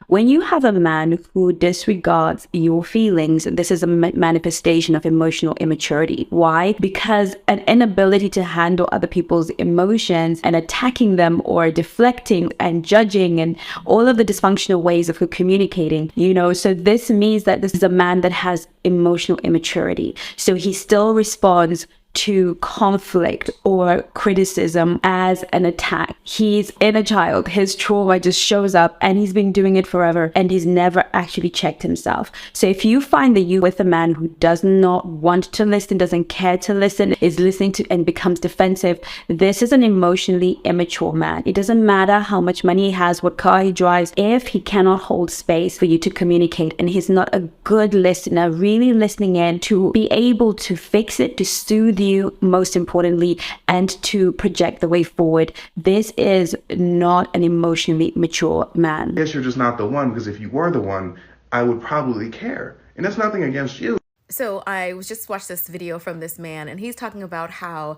When you have a man who disregards your feelings, this is a manifestation of emotional immaturity. Why? Because an inability to handle other people's emotions and attacking them or deflecting and judging and all of the dysfunctional ways of communicating, so this means that this is a man that has emotional immaturity. So he still responds to conflict or criticism as an attack. He's inner child. His trauma just shows up and he's been doing it forever and he's never actually checked himself. So if you find that you with a man who does not want to listen, doesn't care to listen, is listening to and becomes defensive, this is an emotionally immature man. It doesn't matter how much money he has, what car he drives, if he cannot hold space for you to communicate and he's not a good listener, really listening in to be able to fix it, to soothe you, most importantly, and to project the way forward. This is not an emotionally mature man. I guess you're just not the one, because if you were the one, I would probably care. And that's nothing against you. So I was just watched this video from this man, and he's talking about how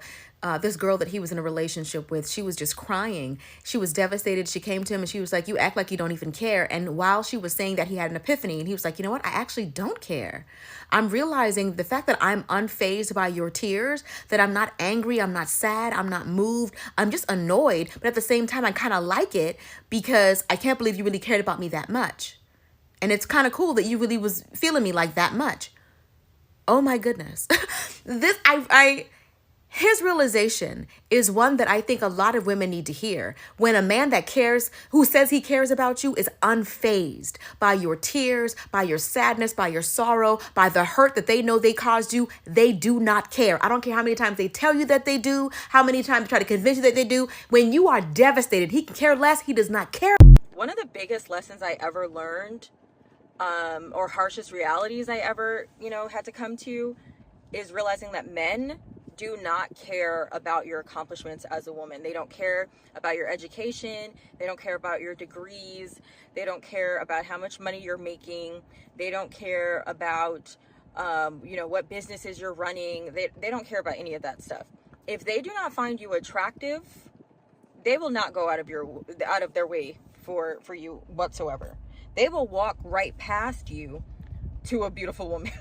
this girl that he was in a relationship with, she was just crying. She was devastated. She came to him and she was like, "You act like you don't even care." And while she was saying that, he had an epiphany, and he was like, "You know what? I actually don't care. I'm realizing the fact that I'm unfazed by your tears, that I'm not angry, I'm not sad, I'm not moved. I'm just annoyed. But at the same time, I kind of like it because I can't believe you really cared about me that much. And it's kind of cool that you really was feeling me like that much." Oh my goodness. His realization is one that I think a lot of women need to hear. When a man that cares, who says he cares about you, is unfazed by your tears, by your sadness, by your sorrow, by the hurt that they know they caused you, they do not care. I don't care how many times they tell you that they do, how many times they try to convince you that they do. When you are devastated, he can care less. He does not care. One of the biggest lessons I ever learned, or harshest realities I ever, had to come to, is realizing that men do not care about your accomplishments as a woman. They don't care about your education. They don't care about your degrees. They don't care about how much money you're making. They don't care about, what businesses you're running. They don't care about any of that stuff. If they do not find you attractive, they will not go out of their way for you whatsoever. They will walk right past you to a beautiful woman.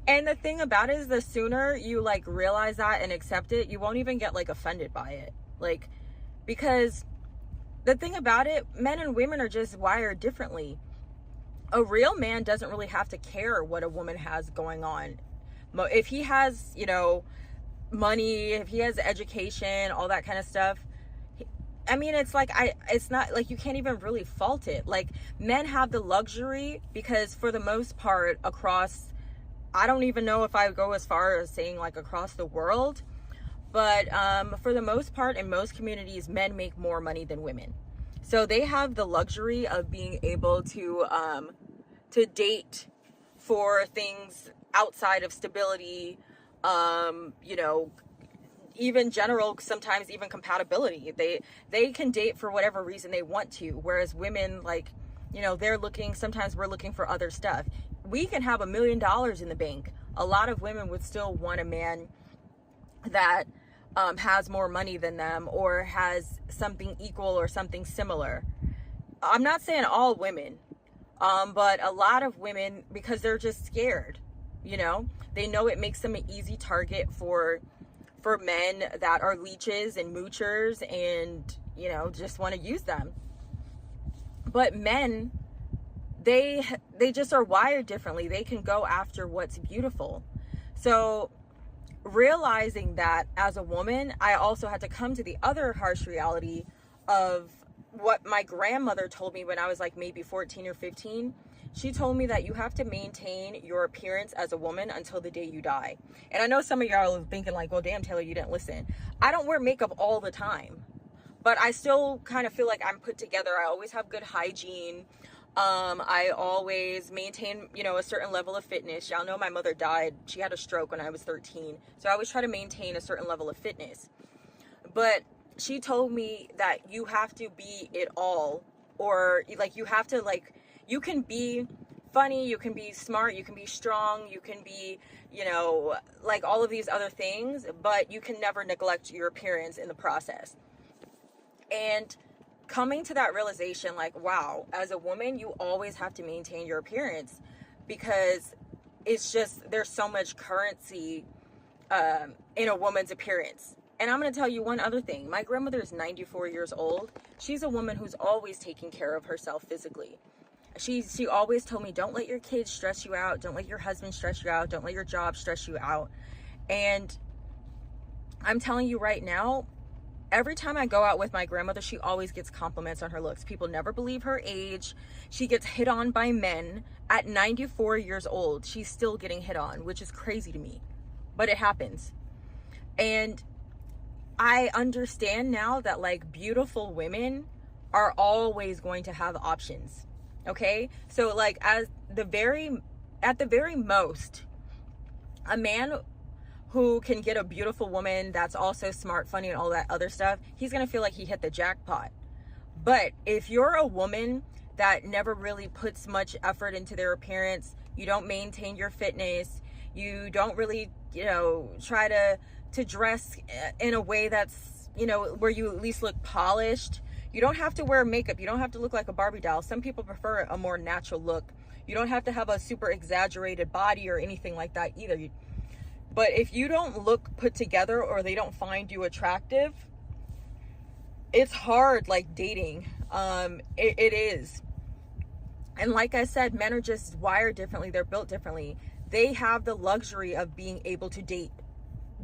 And the thing about it is, the sooner you realize that and accept it, you won't even get offended by it. Because the thing about it, men and women are just wired differently. A real man doesn't really have to care what a woman has going on. If he has, money, if he has education, all that kind of stuff, it's not you can't even really fault it. Men have the luxury, because for the most part across, I don't even know if I go as far as saying across the world, but for the most part in most communities, men make more money than women. So they have the luxury of being able to date for things outside of stability, even general, sometimes even compatibility. They can date for whatever reason they want to, whereas women, sometimes we're looking for other stuff. We can have $1 million in the bank. A lot of women would still want a man that has more money than them, or has something equal or something similar. I'm not saying all women, but a lot of women, because they're just scared. They know it makes them an easy target for men that are leeches and moochers and just want to use them. But men, they just are wired differently. They can go after what's beautiful. So realizing that as a woman, I also had to come to the other harsh reality of what my grandmother told me when I was maybe 14 or 15. She told me that you have to maintain your appearance as a woman until the day you die. And I know some of y'all are thinking well, damn, Taylor, you didn't listen. I don't wear makeup all the time, but I still kind of feel like I'm put together. I always have good hygiene. I always maintain, a certain level of fitness. Y'all know my mother died. She had a stroke when I was 13. So I always try to maintain a certain level of fitness. But she told me that you have to be it all, or you have to you can be funny, you can be smart, you can be strong, you can be, all of these other things, but you can never neglect your appearance in the process. And coming to that realization, like, wow, as a woman, you always have to maintain your appearance, because it's just, there's so much currency in a woman's appearance. And I'm going to tell you one other thing. My grandmother is 94 years old. She's a woman who's always taking care of herself physically. She always told me, don't let your kids stress you out. Don't let your husband stress you out. Don't let your job stress you out. And I'm telling you right now, every time I go out with my grandmother, she always gets compliments on her looks. People never believe her age. She gets hit on by men at 94 years old. She's still getting hit on, which is crazy to me, but it happens. And I understand now that, like, beautiful women are always going to have options. Okay? So, like, at the very most, a man who can get a beautiful woman that's also smart, funny, and all that other stuff, he's gonna feel like he hit the jackpot. But if you're a woman that never really puts much effort into their appearance, you don't maintain your fitness, you don't really, you know, try to dress in a way that's, you know, where you at least look polished. You don't have to wear makeup. You don't have to look like a Barbie doll. Some people prefer a more natural look. You don't have to have a super exaggerated body or anything like that either. But if you don't look put together, or they don't find you attractive, it's hard, like, dating. It is. And like I said, men are just wired differently. They're built differently. They have the luxury of being able to date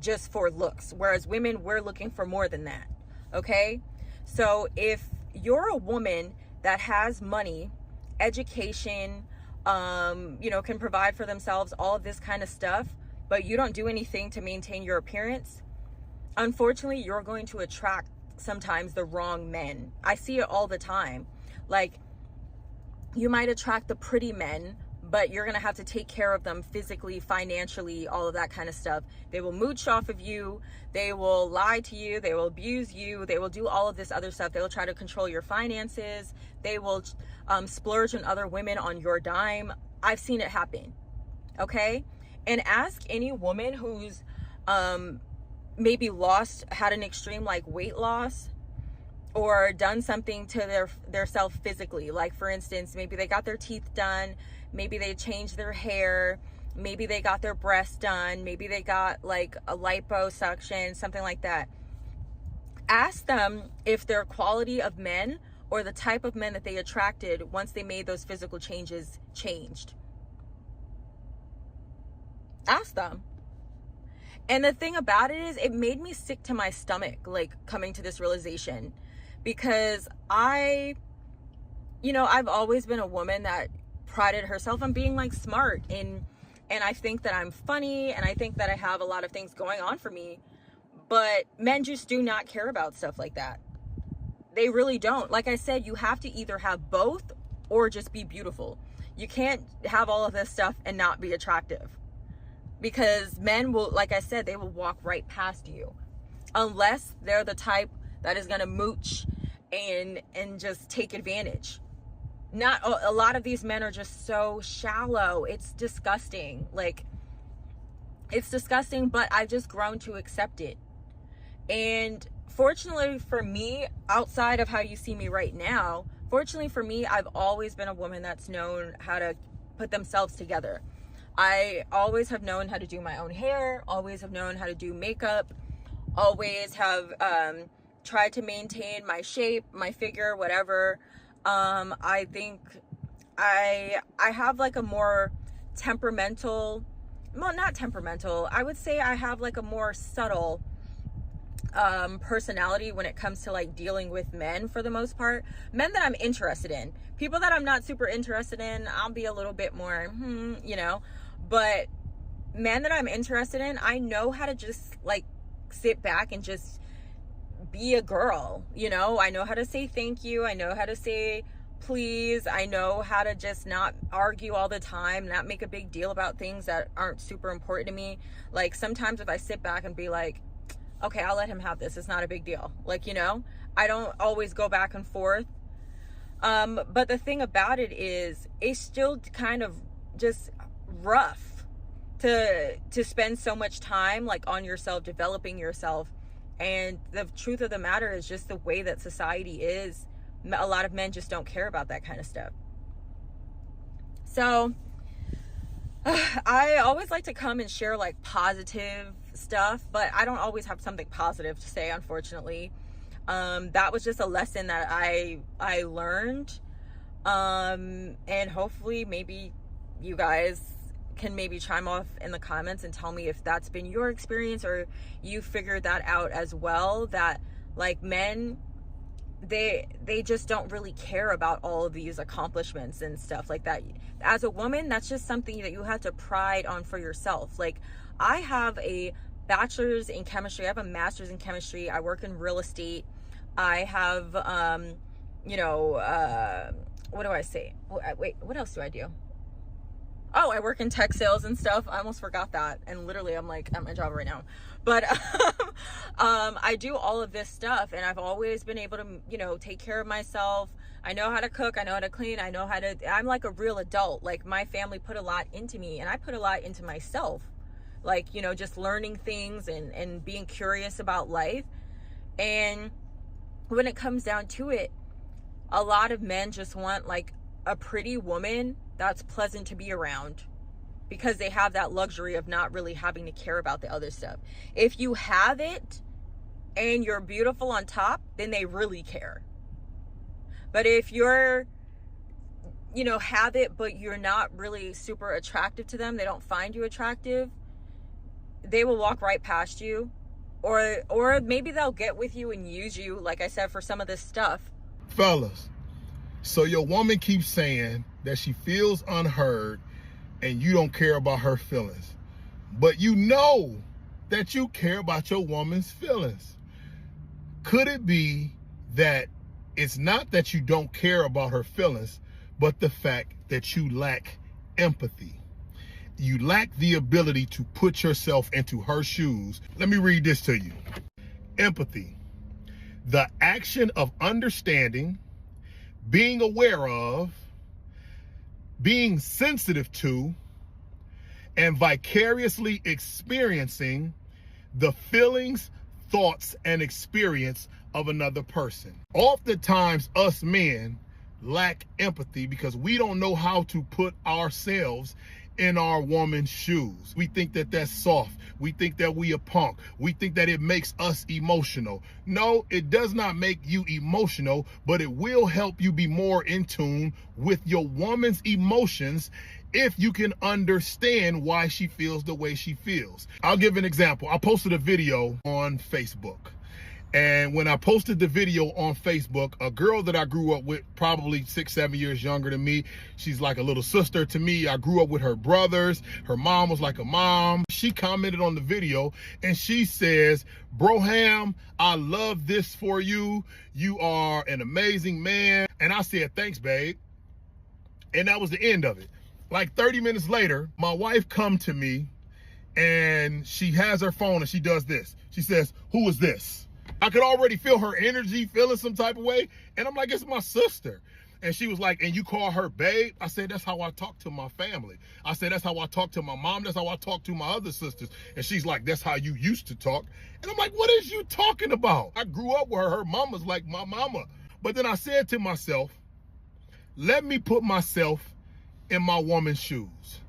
just for looks, whereas women, we're looking for more than that. Okay? So if you're a woman that has money, education, you know, can provide for themselves, all of this kind of stuff, but you don't do anything to maintain your appearance, unfortunately, you're going to attract sometimes the wrong men. I see it all the time. Like, you might attract the pretty men, but you're going to have to take care of them physically, financially, all of that kind of stuff. They will mooch off of you. They will lie to you. They will abuse you. They will do all of this other stuff. They will try to control your finances. They will splurge on other women on your dime. I've seen it happen. Okay? And ask any woman who's maybe had an extreme, like, weight loss, or done something to their self physically. Like, for instance, maybe they got their teeth done, maybe they changed their hair, maybe they got their breasts done, maybe they got, like, a liposuction, something like that. Ask them if their quality of men, or the type of men that they attracted once they made those physical changes, changed. Ask them. And the thing about it is, it made me sick to my stomach, like, coming to this realization, because I've always been a woman that prided herself on being, like, smart, and I think that I'm funny, and I think that I have a lot of things going on for me, but men just do not care about stuff like that. They really don't. Like I said, you have to either have both or just be beautiful. You can't have all of this stuff and not be attractive. Because men will, like I said, they will walk right past you. Unless they're the type that is going to mooch and just take advantage. Not a lot of these men are just so shallow. It's disgusting. Like, it's disgusting, but I've just grown to accept it. And fortunately for me, outside of how you see me right now, fortunately for me, I've always been a woman that's known how to put themselves together. I always have known how to do my own hair, always have known how to do makeup, always have tried to maintain my shape, my figure, whatever. I think I have, like, a more temperamental, well, not temperamental, I would say I have, like, a more subtle personality when it comes to, like, dealing with men, for the most part. Men that I'm interested in. People that I'm not super interested in, I'll be a little bit more, you know. But men that I'm interested in, I know how to just, like, sit back and just be a girl, you know. I know how to say thank you. I know how to say please. I know how to just not argue all the time, not make a big deal about things that aren't super important to me. Like, sometimes if I sit back and be like, okay, I'll let him have this, it's not a big deal. Like, you know, I don't always go back and forth. But the thing about it is, it's still kind of just rough to spend so much time, like, on yourself, developing yourself. And the truth of the matter is just the way that society is. A lot of men just don't care about that kind of stuff. So I always like to come and share like positive stuff, but I don't always have something positive to say, unfortunately. That was just a lesson that I learned. And hopefully maybe you guys can maybe chime off in the comments and tell me if that's been your experience, or you figured that out as well, that like men, they just don't really care about all of these accomplishments and stuff like that. As a woman, that's just something that you have to pride on for yourself. Like, I have a bachelor's in chemistry, I have a master's in chemistry, I work in real estate, I have what do I say? Wait, what else do I do? Oh, I work in tech sales and stuff. I almost forgot that. And literally, I'm like at my job right now. But I do all of this stuff, and I've always been able to, take care of myself. I know how to cook. I know how to clean. I'm like a real adult. Like, my family put a lot into me, and I put a lot into myself. Like, just learning things and being curious about life. And when it comes down to it, a lot of men just want like a pretty woman that's pleasant to be around, because they have that luxury of not really having to care about the other stuff. If you have it and you're beautiful on top, then they really care. But if you're, have it, but you're not really super attractive to them, they don't find you attractive, they will walk right past you. Or maybe they'll get with you and use you, like I said, for some of this stuff. Fellas, so your woman keeps saying that she feels unheard and you don't care about her feelings, but you know that you care about your woman's feelings. Could it be that it's not that you don't care about her feelings, but the fact that you lack empathy? You lack the ability to put yourself into her shoes. Let me read this to you. Empathy: the action of understanding, being aware of, being sensitive to, and vicariously experiencing the feelings, thoughts, and experience of another person. Oftentimes, us men lack empathy because we don't know how to put ourselves in our woman's shoes. We think that that's soft. We think that we a punk. We think that it makes us emotional. No, it does not make you emotional, but it will help you be more in tune with your woman's emotions if you can understand why she feels the way she feels. I'll give an example. I posted a video on Facebook. And when I posted the video on Facebook, a girl that I grew up with, probably 6-7 years younger than me, she's like a little sister to me. I grew up with her brothers. Her mom was like a mom. She commented on the video and she says, "Broham, I love this for you. You are an amazing man." And I said, "Thanks, babe." And that was the end of it. Like 30 minutes later, my wife come to me and she has her phone and she does this. She says, "Who is this?" I could already feel her energy, feeling some type of way. And I'm like, "It's my sister." And she was like, "And you call her babe?" I said, "That's how I talk to my family." I said, "That's how I talk to my mom. That's how I talk to my other sisters." And she's like, "That's how you used to talk." And I'm like, "What is you talking about? I grew up with her. Her mama's like my mama." But then I said to myself, let me put myself in my woman's shoes.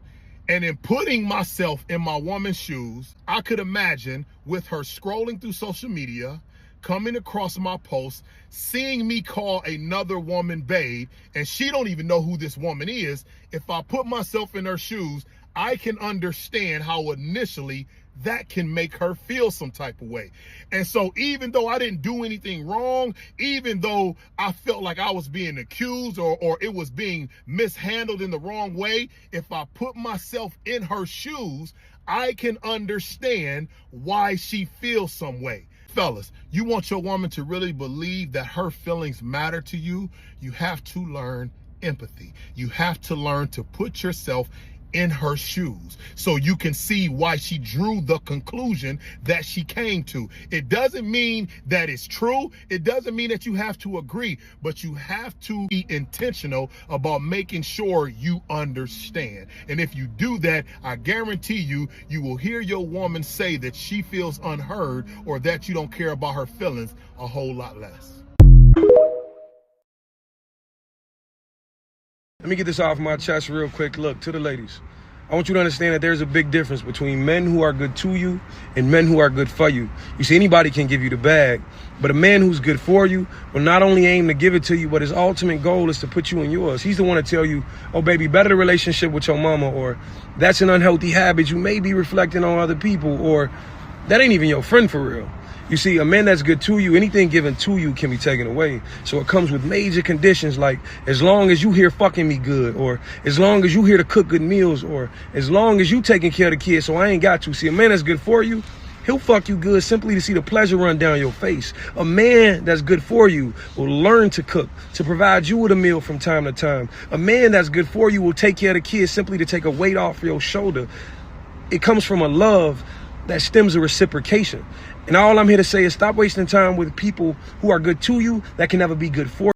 And in putting myself in my woman's shoes, I could imagine with her scrolling through social media, coming across my post, seeing me call another woman babe, and she don't even know who this woman is. If I put myself in her shoes, I can understand how initially that can make her feel some type of way. And so even though I didn't do anything wrong, even though I felt like I was being accused or it was being mishandled in the wrong way, if I put myself in her shoes, I can understand why she feels some way. Fellas, you want your woman to really believe that her feelings matter to you, you have to learn empathy. You have to learn to put yourself in her shoes so you can see why she drew the conclusion that she came to. It doesn't mean that it's true. It doesn't mean that you have to agree, but you have to be intentional about making sure you understand. And if you do that, I guarantee you, you will hear your woman say that she feels unheard or that you don't care about her feelings a whole lot less. Let me get this off my chest real quick. Look, to the ladies, I want you to understand that there's a big difference between men who are good to you and men who are good for you. You see, anybody can give you the bag, but a man who's good for you will not only aim to give it to you, but his ultimate goal is to put you in yours. He's the one to tell you, oh, baby, better the relationship with your mama, or that's an unhealthy habit you may be reflecting on other people, or that ain't even your friend for real. You see, a man that's good to you, anything given to you can be taken away. So it comes with major conditions like, as long as you here fucking me good, or as long as you here to cook good meals, or as long as you taking care of the kids so I ain't got to. See, a man that's good for you, he'll fuck you good simply to see the pleasure run down your face. A man that's good for you will learn to cook, to provide you with a meal from time to time. A man that's good for you will take care of the kids simply to take a weight off your shoulder. It comes from a love that stems a reciprocation. And all I'm here to say is stop wasting time with people who are good to you that can never be good for you.